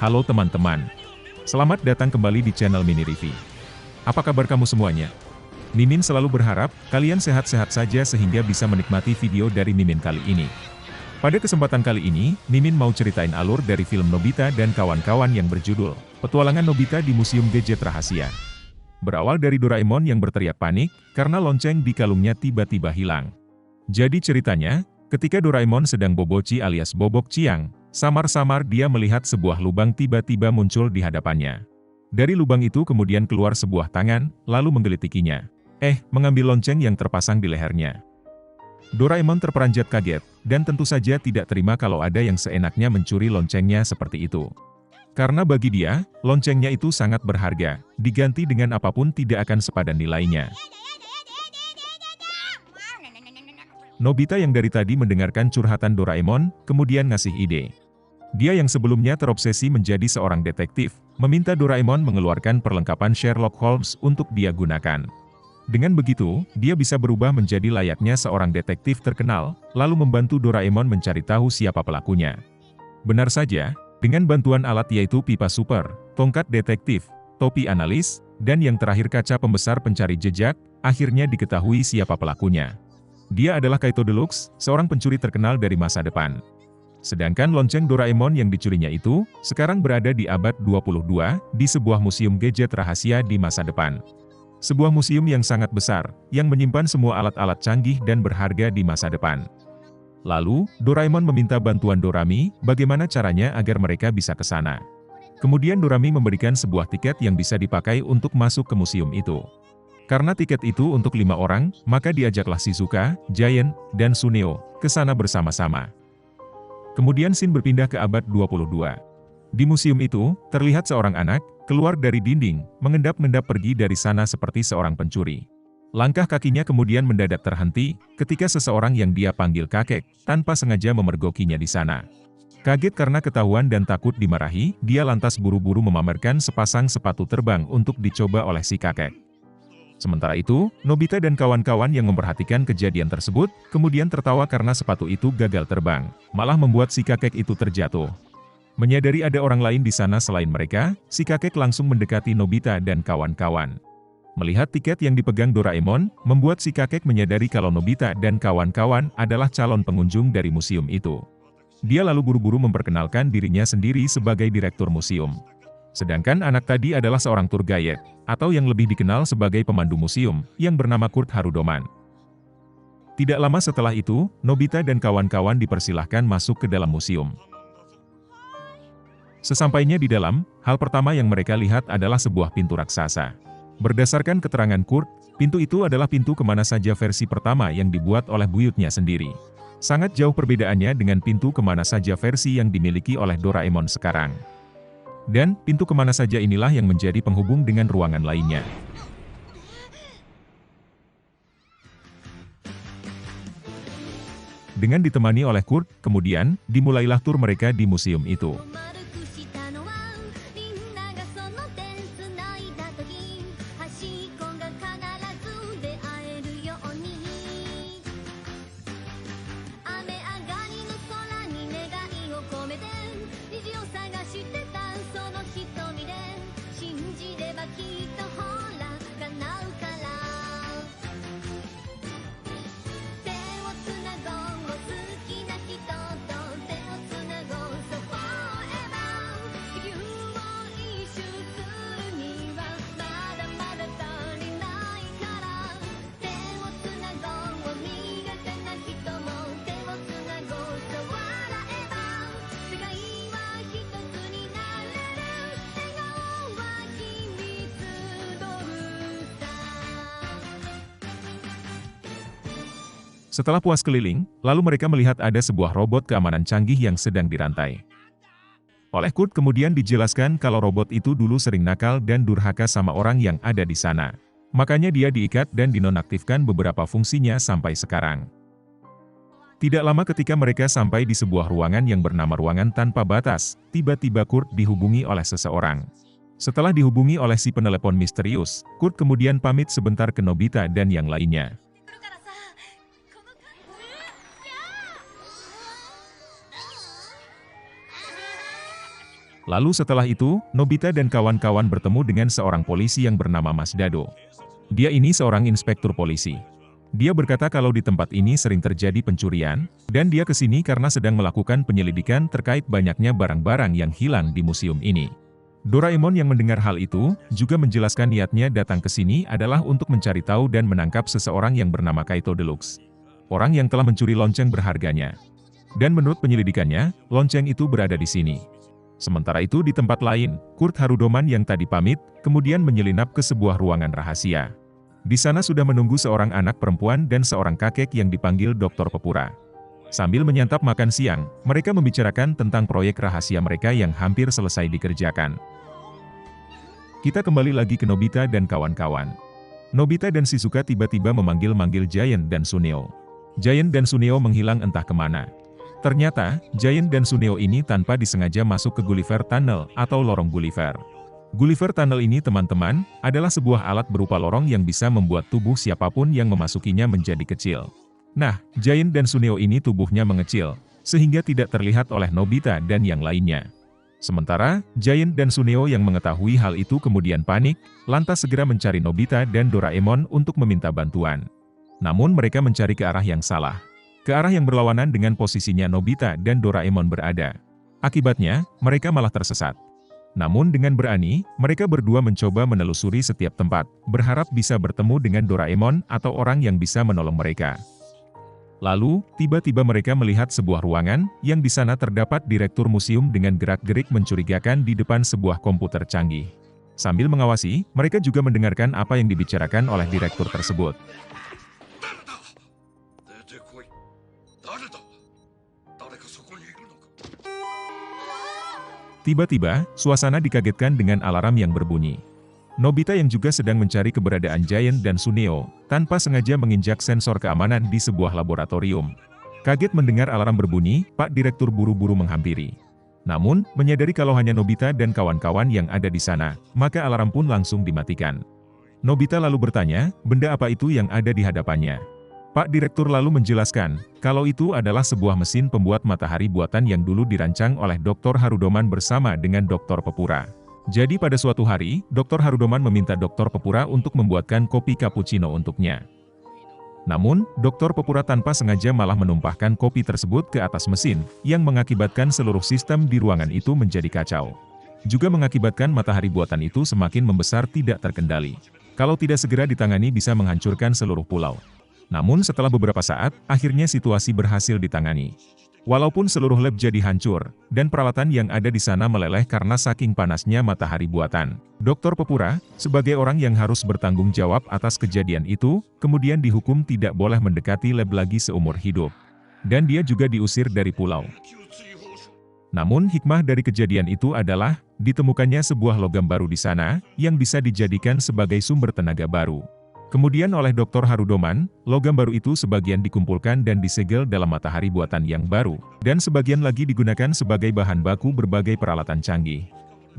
Halo teman-teman, selamat datang kembali di channel Mini Review. Apa kabar kamu semuanya? Mimin selalu berharap kalian sehat-sehat saja sehingga bisa menikmati video dari Mimin kali ini. Pada kesempatan kali ini, Mimin mau ceritain alur dari film Nobita dan kawan-kawan yang berjudul Petualangan Nobita di Museum Gadget Rahasia. Berawal dari Doraemon yang berteriak panik karena lonceng di kalungnya tiba-tiba hilang. Jadi ceritanya, ketika Doraemon sedang boboci alias bobok ciang, samar-samar dia melihat sebuah lubang tiba-tiba muncul di hadapannya. Dari lubang itu kemudian keluar sebuah tangan, lalu menggelitikinya. Mengambil lonceng yang terpasang di lehernya. Doraemon terperanjat kaget, dan tentu saja tidak terima kalau ada yang seenaknya mencuri loncengnya seperti itu. Karena bagi dia, loncengnya itu sangat berharga, diganti dengan apapun tidak akan sepadan nilainya. Nobita yang dari tadi mendengarkan curhatan Doraemon, kemudian ngasih ide. Dia yang sebelumnya terobsesi menjadi seorang detektif, meminta Doraemon mengeluarkan perlengkapan Sherlock Holmes untuk dia gunakan. Dengan begitu, dia bisa berubah menjadi layaknya seorang detektif terkenal, lalu membantu Doraemon mencari tahu siapa pelakunya. Benar saja, dengan bantuan alat yaitu pipa super, tongkat detektif, topi analis, dan yang terakhir kaca pembesar pencari jejak, akhirnya diketahui siapa pelakunya. Dia adalah Kaito Deluxe, seorang pencuri terkenal dari masa depan. Sedangkan lonceng Doraemon yang dicurinya itu, sekarang berada di abad 22, di sebuah museum gadget rahasia di masa depan. Sebuah museum yang sangat besar, yang menyimpan semua alat-alat canggih dan berharga di masa depan. Lalu, Doraemon meminta bantuan Dorami, bagaimana caranya agar mereka bisa ke sana. Kemudian Dorami memberikan sebuah tiket yang bisa dipakai untuk masuk ke museum itu. Karena tiket itu untuk 5 orang, maka diajaklah Shizuka, Giant, dan Suneo ke sana bersama-sama. Kemudian scene berpindah ke abad 22. Di museum itu, terlihat seorang anak, keluar dari dinding, mengendap-endap pergi dari sana seperti seorang pencuri. Langkah kakinya kemudian mendadak terhenti, ketika seseorang yang dia panggil kakek, tanpa sengaja memergokinya di sana. Kaget karena ketahuan dan takut dimarahi, dia lantas buru-buru memamerkan sepasang sepatu terbang untuk dicoba oleh si kakek. Sementara itu, Nobita dan kawan-kawan yang memperhatikan kejadian tersebut, kemudian tertawa karena sepatu itu gagal terbang, malah membuat si kakek itu terjatuh. Menyadari ada orang lain di sana selain mereka, si kakek langsung mendekati Nobita dan kawan-kawan. Melihat tiket yang dipegang Doraemon, membuat si kakek menyadari kalau Nobita dan kawan-kawan adalah calon pengunjung dari museum itu. Dia lalu buru-buru memperkenalkan dirinya sendiri sebagai direktur museum. Sedangkan anak tadi adalah seorang tour guide, atau yang lebih dikenal sebagai pemandu museum, yang bernama Kurt Harudoman. Tidak lama setelah itu, Nobita dan kawan-kawan dipersilahkan masuk ke dalam museum. Sesampainya di dalam, hal pertama yang mereka lihat adalah sebuah pintu raksasa. Berdasarkan keterangan Kurt, pintu itu adalah pintu kemana saja versi pertama yang dibuat oleh buyutnya sendiri. Sangat jauh perbedaannya dengan pintu kemana saja versi yang dimiliki oleh Doraemon sekarang. Dan, pintu kemana saja inilah yang menjadi penghubung dengan ruangan lainnya. Dengan ditemani oleh Kurt, kemudian, dimulailah tur mereka di museum itu. Setelah puas keliling, lalu mereka melihat ada sebuah robot keamanan canggih yang sedang dirantai. Oleh Kurt kemudian dijelaskan kalau robot itu dulu sering nakal dan durhaka sama orang yang ada di sana. Makanya dia diikat dan dinonaktifkan beberapa fungsinya sampai sekarang. Tidak lama ketika mereka sampai di sebuah ruangan yang bernama ruangan tanpa batas, tiba-tiba Kurt dihubungi oleh seseorang. Setelah dihubungi oleh si penelepon misterius, Kurt kemudian pamit sebentar ke Nobita dan yang lainnya. Lalu setelah itu, Nobita dan kawan-kawan bertemu dengan seorang polisi yang bernama Mas Dado. Dia ini seorang inspektur polisi. Dia berkata kalau di tempat ini sering terjadi pencurian, dan dia ke sini karena sedang melakukan penyelidikan terkait banyaknya barang-barang yang hilang di museum ini. Doraemon yang mendengar hal itu, juga menjelaskan niatnya datang ke sini adalah untuk mencari tahu dan menangkap seseorang yang bernama Kaito Deluxe. Orang yang telah mencuri lonceng berharganya. Dan menurut penyelidikannya, lonceng itu berada di sini. Sementara itu di tempat lain, Kurt Harudoman yang tadi pamit, kemudian menyelinap ke sebuah ruangan rahasia. Di sana sudah menunggu seorang anak perempuan dan seorang kakek yang dipanggil Dr. Pepura. Sambil menyantap makan siang, mereka membicarakan tentang proyek rahasia mereka yang hampir selesai dikerjakan. Kita kembali lagi ke Nobita dan kawan-kawan. Nobita dan Shizuka tiba-tiba memanggil-manggil Giant dan Suneo. Giant dan Suneo menghilang entah kemana. Ternyata, Giant dan Suneo ini tanpa disengaja masuk ke Gulliver Tunnel atau lorong Gulliver. Gulliver Tunnel ini teman-teman, adalah sebuah alat berupa lorong yang bisa membuat tubuh siapapun yang memasukinya menjadi kecil. Nah, Giant dan Suneo ini tubuhnya mengecil, sehingga tidak terlihat oleh Nobita dan yang lainnya. Sementara, Giant dan Suneo yang mengetahui hal itu kemudian panik, lantas segera mencari Nobita dan Doraemon untuk meminta bantuan. Namun mereka mencari ke arah yang salah. Ke arah yang berlawanan dengan posisinya Nobita dan Doraemon berada. Akibatnya, mereka malah tersesat. Namun dengan berani, mereka berdua mencoba menelusuri setiap tempat, berharap bisa bertemu dengan Doraemon atau orang yang bisa menolong mereka. Lalu, tiba-tiba mereka melihat sebuah ruangan, yang di sana terdapat direktur museum dengan gerak-gerik mencurigakan di depan sebuah komputer canggih. Sambil mengawasi, mereka juga mendengarkan apa yang dibicarakan oleh direktur tersebut. Tiba-tiba, suasana dikagetkan dengan alarm yang berbunyi. Nobita yang juga sedang mencari keberadaan Giant dan Suneo, tanpa sengaja menginjak sensor keamanan di sebuah laboratorium. Kaget mendengar alarm berbunyi, Pak Direktur buru-buru menghampiri. Namun, menyadari kalau hanya Nobita dan kawan-kawan yang ada di sana, maka alarm pun langsung dimatikan. Nobita lalu bertanya, benda apa itu yang ada di hadapannya? Pak Direktur lalu menjelaskan, kalau itu adalah sebuah mesin pembuat matahari buatan yang dulu dirancang oleh Dr. Harudoman bersama dengan Dr. Pepura. Jadi pada suatu hari, Dr. Harudoman meminta Dr. Pepura untuk membuatkan kopi cappuccino untuknya. Namun, Dr. Pepura tanpa sengaja malah menumpahkan kopi tersebut ke atas mesin, yang mengakibatkan seluruh sistem di ruangan itu menjadi kacau. Juga mengakibatkan matahari buatan itu semakin membesar tidak terkendali. Kalau tidak segera ditangani bisa menghancurkan seluruh pulau. Namun setelah beberapa saat, akhirnya situasi berhasil ditangani. Walaupun seluruh lab jadi hancur, dan peralatan yang ada di sana meleleh karena saking panasnya matahari buatan. Dr. Pepura, sebagai orang yang harus bertanggung jawab atas kejadian itu, kemudian dihukum tidak boleh mendekati lab lagi seumur hidup. Dan dia juga diusir dari pulau. Namun hikmah dari kejadian itu adalah, ditemukannya sebuah logam baru di sana, yang bisa dijadikan sebagai sumber tenaga baru. Kemudian oleh Dr. Harudoman, logam baru itu sebagian dikumpulkan dan disegel dalam matahari buatan yang baru, dan sebagian lagi digunakan sebagai bahan baku berbagai peralatan canggih.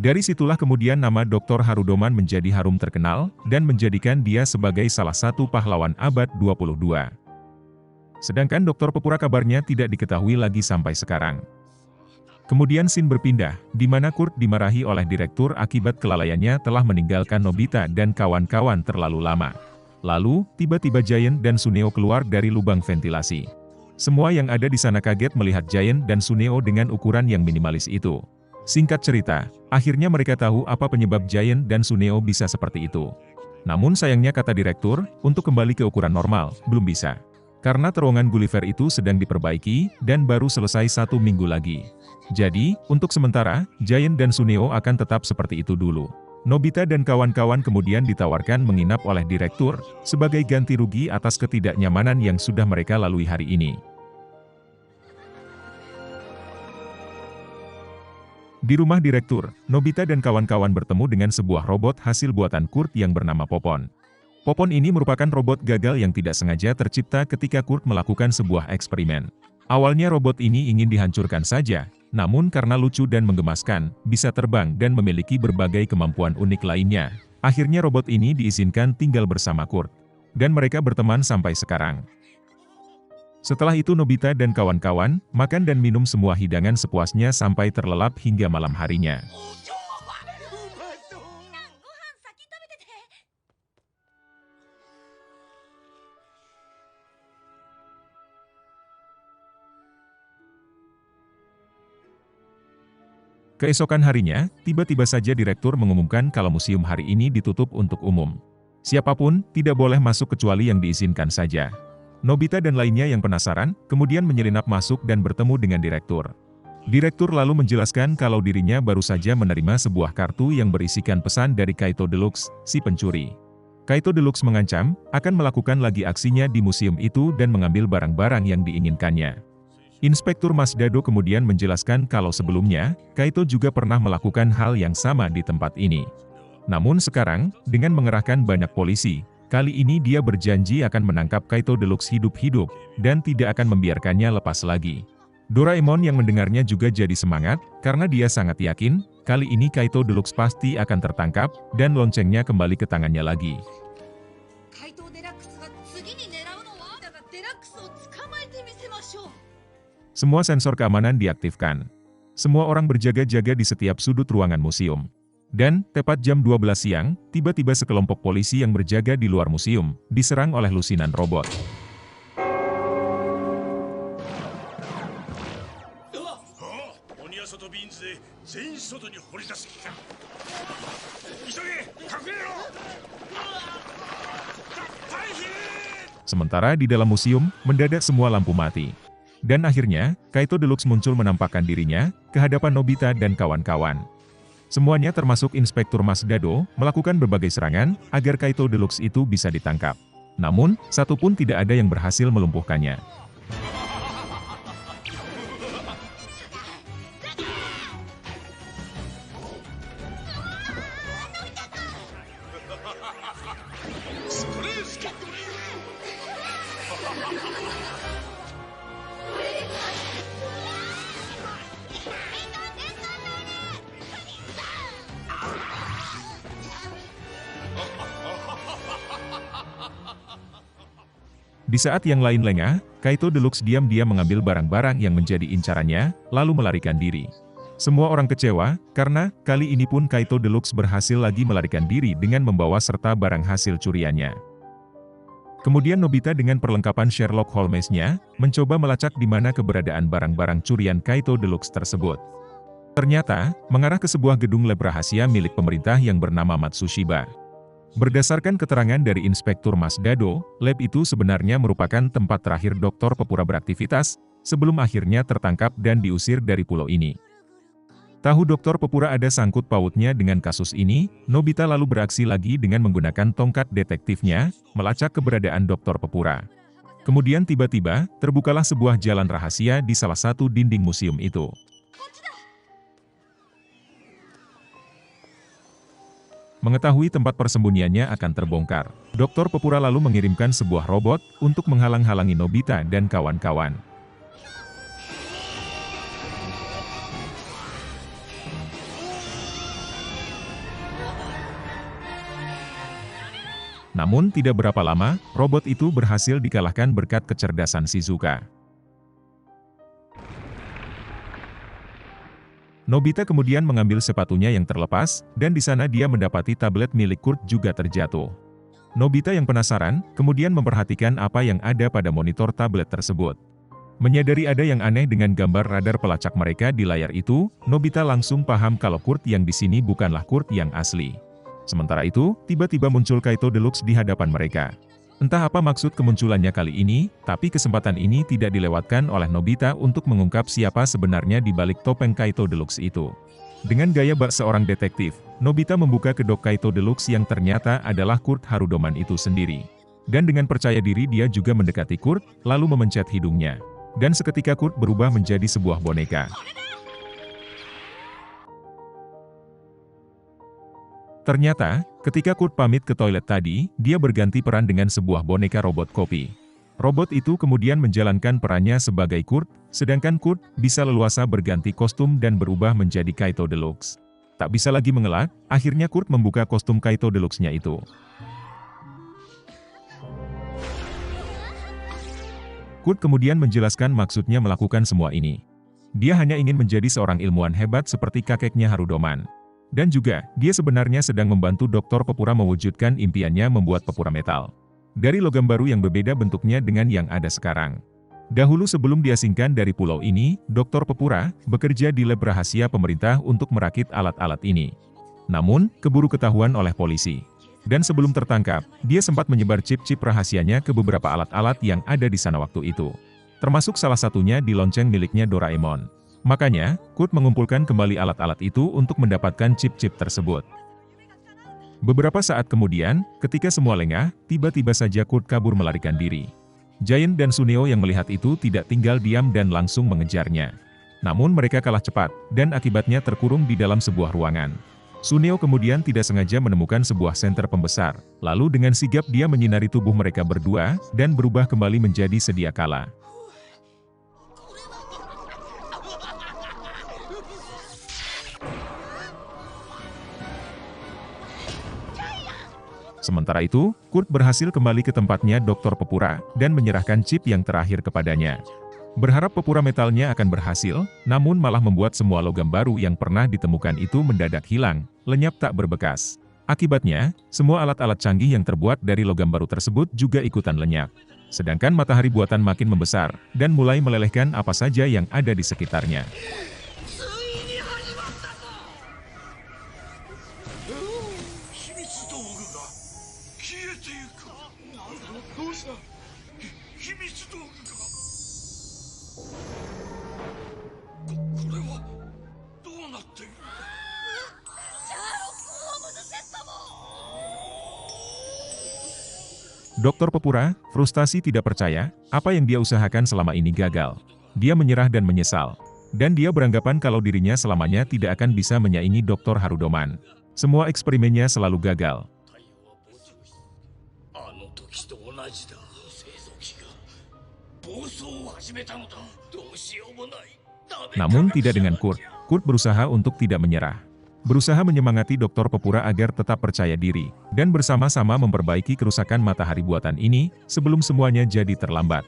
Dari situlah kemudian nama Dr. Harudoman menjadi harum terkenal, dan menjadikan dia sebagai salah satu pahlawan abad 22. Sedangkan Dr. Pepura kabarnya tidak diketahui lagi sampai sekarang. Kemudian scene berpindah, di mana Kurt dimarahi oleh direktur akibat kelalaiannya telah meninggalkan Nobita dan kawan-kawan terlalu lama. Lalu, tiba-tiba Giant dan Suneo keluar dari lubang ventilasi. Semua yang ada di sana kaget melihat Giant dan Suneo dengan ukuran yang minimalis itu. Singkat cerita, akhirnya mereka tahu apa penyebab Giant dan Suneo bisa seperti itu. Namun sayangnya kata direktur, untuk kembali ke ukuran normal, belum bisa. Karena terowongan Gulliver itu sedang diperbaiki, dan baru selesai 1 minggu lagi. Jadi, untuk sementara, Giant dan Suneo akan tetap seperti itu dulu. Nobita dan kawan-kawan kemudian ditawarkan menginap oleh direktur, sebagai ganti rugi atas ketidaknyamanan yang sudah mereka lalui hari ini. Di rumah direktur, Nobita dan kawan-kawan bertemu dengan sebuah robot hasil buatan Kurt yang bernama Popon. Popon ini merupakan robot gagal yang tidak sengaja tercipta ketika Kurt melakukan sebuah eksperimen. Awalnya robot ini ingin dihancurkan saja, namun karena lucu dan menggemaskan, bisa terbang dan memiliki berbagai kemampuan unik lainnya. Akhirnya robot ini diizinkan tinggal bersama Kurt. Dan mereka berteman sampai sekarang. Setelah itu Nobita dan kawan-kawan makan dan minum semua hidangan sepuasnya sampai terlelap hingga malam harinya. Keesokan harinya, tiba-tiba saja direktur mengumumkan kalau museum hari ini ditutup untuk umum. Siapapun tidak boleh masuk kecuali yang diizinkan saja. Nobita dan lainnya yang penasaran, kemudian menyelinap masuk dan bertemu dengan direktur. Direktur lalu menjelaskan kalau dirinya baru saja menerima sebuah kartu yang berisikan pesan dari Kaito Deluxe, si pencuri. Kaito Deluxe mengancam akan melakukan lagi aksinya di museum itu dan mengambil barang-barang yang diinginkannya. Inspektur Mas Dado kemudian menjelaskan kalau sebelumnya, Kaito juga pernah melakukan hal yang sama di tempat ini. Namun sekarang, dengan mengerahkan banyak polisi, kali ini dia berjanji akan menangkap Kaito Deluxe hidup-hidup, dan tidak akan membiarkannya lepas lagi. Doraemon yang mendengarnya juga jadi semangat, karena dia sangat yakin, kali ini Kaito Deluxe pasti akan tertangkap, dan loncengnya kembali ke tangannya lagi. Semua sensor keamanan diaktifkan. Semua orang berjaga-jaga di setiap sudut ruangan museum. Dan, tepat jam 12 siang, tiba-tiba sekelompok polisi yang berjaga di luar museum, diserang oleh lusinan robot. Sementara di dalam museum, mendadak semua lampu mati. Dan akhirnya, Kaito Deluxe muncul menampakkan dirinya ke hadapan Nobita dan kawan-kawan. Semuanya termasuk Inspektur Mas Dado, melakukan berbagai serangan agar Kaito Deluxe itu bisa ditangkap. Namun, satu pun tidak ada yang berhasil melumpuhkannya. Di saat yang lain lengah, Kaito Deluxe diam-diam mengambil barang-barang yang menjadi incarannya, lalu melarikan diri. Semua orang kecewa, karena kali ini pun Kaito Deluxe berhasil lagi melarikan diri dengan membawa serta barang hasil curiannya. Kemudian Nobita dengan perlengkapan Sherlock Holmes-nya, mencoba melacak di mana keberadaan barang-barang curian Kaito Deluxe tersebut. Ternyata, mengarah ke sebuah gedung lab rahasia milik pemerintah yang bernama Matsushiba. Berdasarkan keterangan dari Inspektur Mas Dado, lab itu sebenarnya merupakan tempat terakhir Dr. Pepura beraktivitas, sebelum akhirnya tertangkap dan diusir dari pulau ini. Tahu Dr. Pepura ada sangkut pautnya dengan kasus ini, Nobita lalu beraksi lagi dengan menggunakan tongkat detektifnya, melacak keberadaan Dr. Pepura. Kemudian tiba-tiba, terbukalah sebuah jalan rahasia di salah satu dinding museum itu. Mengetahui tempat persembunyiannya akan terbongkar, Dr. Pepura lalu mengirimkan sebuah robot untuk menghalang-halangi Nobita dan kawan-kawan. Namun tidak berapa lama, robot itu berhasil dikalahkan berkat kecerdasan Shizuka. Nobita kemudian mengambil sepatunya yang terlepas, dan di sana dia mendapati tablet milik Kurt juga terjatuh. Nobita yang penasaran, kemudian memperhatikan apa yang ada pada monitor tablet tersebut. Menyadari ada yang aneh dengan gambar radar pelacak mereka di layar itu, Nobita langsung paham kalau Kurt yang di sini bukanlah Kurt yang asli. Sementara itu, tiba-tiba muncul Kaito Deluxe di hadapan mereka. Entah apa maksud kemunculannya kali ini, tapi kesempatan ini tidak dilewatkan oleh Nobita untuk mengungkap siapa sebenarnya di balik topeng Kaito Deluxe itu. Dengan gaya bak seorang detektif, Nobita membuka kedok Kaito Deluxe yang ternyata adalah Kurt Harudoman itu sendiri. Dan dengan percaya diri dia juga mendekati Kurt, lalu memencet hidungnya. Dan seketika Kurt berubah menjadi sebuah boneka. Ternyata, ketika Kurt pamit ke toilet tadi, dia berganti peran dengan sebuah boneka robot kopi. Robot itu kemudian menjalankan perannya sebagai Kurt, sedangkan Kurt bisa leluasa berganti kostum dan berubah menjadi Kaito Deluxe. Tak bisa lagi mengelak, akhirnya Kurt membuka kostum Kaito Deluxe-nya itu. Kurt kemudian menjelaskan maksudnya melakukan semua ini. Dia hanya ingin menjadi seorang ilmuwan hebat seperti kakeknya Harudoman. Dan juga, dia sebenarnya sedang membantu Dr. Pepura mewujudkan impiannya membuat pepura metal. Dari logam baru yang berbeda bentuknya dengan yang ada sekarang. Dahulu sebelum diasingkan dari pulau ini, Dr. Pepura bekerja di lab rahasia pemerintah untuk merakit alat-alat ini. Namun, keburu ketahuan oleh polisi. Dan sebelum tertangkap, dia sempat menyebar chip-chip rahasianya ke beberapa alat-alat yang ada di sana waktu itu. Termasuk salah satunya di lonceng miliknya Doraemon. Makanya, Kurt mengumpulkan kembali alat-alat itu untuk mendapatkan chip-chip tersebut. Beberapa saat kemudian, ketika semua lengah, tiba-tiba saja Kurt kabur melarikan diri. Giant dan Suneo yang melihat itu tidak tinggal diam dan langsung mengejarnya. Namun mereka kalah cepat, dan akibatnya terkurung di dalam sebuah ruangan. Suneo kemudian tidak sengaja menemukan sebuah senter pembesar, lalu dengan sigap dia menyinari tubuh mereka berdua, dan berubah kembali menjadi sedia kala. Sementara itu, Kurt berhasil kembali ke tempatnya Dr. Pepura, dan menyerahkan chip yang terakhir kepadanya. Berharap pepura metalnya akan berhasil, namun malah membuat semua logam baru yang pernah ditemukan itu mendadak hilang, lenyap tak berbekas. Akibatnya, semua alat-alat canggih yang terbuat dari logam baru tersebut juga ikutan lenyap. Sedangkan matahari buatan makin membesar, dan mulai melelehkan apa saja yang ada di sekitarnya. Dr. Pepura, frustasi tidak percaya, apa yang dia usahakan selama ini gagal. Dia menyerah dan menyesal. Dan dia beranggapan kalau dirinya selamanya tidak akan bisa menyaingi Dr. Harudoman. Semua eksperimennya selalu gagal. Namun tidak dengan Kurt. Kurt berusaha untuk tidak menyerah. Berusaha menyemangati Dr. Pepura agar tetap percaya diri, dan bersama-sama memperbaiki kerusakan matahari buatan ini, sebelum semuanya jadi terlambat.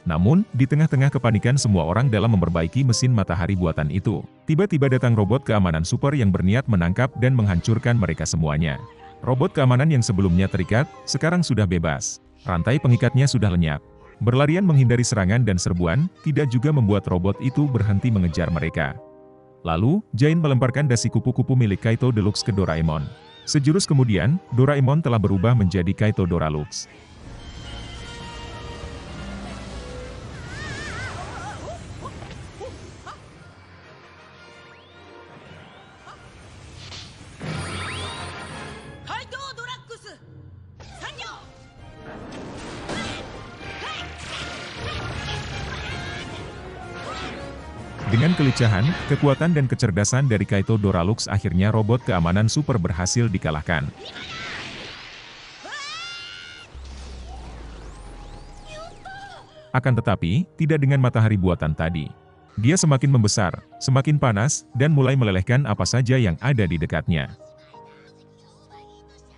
Namun, di tengah-tengah kepanikan semua orang dalam memperbaiki mesin matahari buatan itu, tiba-tiba datang robot keamanan super yang berniat menangkap dan menghancurkan mereka semuanya. Robot keamanan yang sebelumnya terikat, sekarang sudah bebas. Rantai pengikatnya sudah lenyap. Berlarian menghindari serangan dan serbuan, tidak juga membuat robot itu berhenti mengejar mereka. Lalu, Giant melemparkan dasi kupu-kupu milik Kaito Deluxe ke Doraemon. Sejurus kemudian, Doraemon telah berubah menjadi Kaito Doralux. Dengan kelicahan, kekuatan dan kecerdasan dari Kaito Doralux akhirnya robot keamanan super berhasil dikalahkan. Akan tetapi, tidak dengan matahari buatan tadi. Dia semakin membesar, semakin panas, dan mulai melelehkan apa saja yang ada di dekatnya.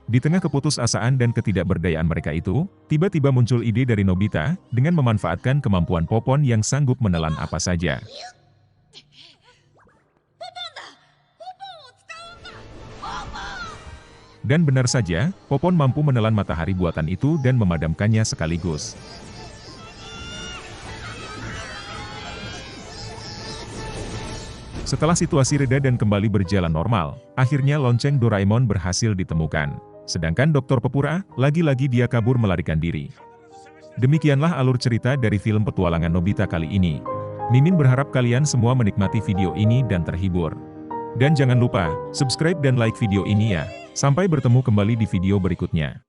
Di tengah keputusasaan dan ketidakberdayaan mereka itu, tiba-tiba muncul ide dari Nobita, dengan memanfaatkan kemampuan Popon yang sanggup menelan apa saja. Dan benar saja, Popon mampu menelan matahari buatan itu dan memadamkannya sekaligus. Setelah situasi reda dan kembali berjalan normal, akhirnya lonceng Doraemon berhasil ditemukan. Sedangkan Dr. Pepura, lagi-lagi dia kabur melarikan diri. Demikianlah alur cerita dari film petualangan Nobita kali ini. Mimin berharap kalian semua menikmati video ini dan terhibur. Dan jangan lupa, subscribe dan like video ini ya. Sampai bertemu kembali di video berikutnya.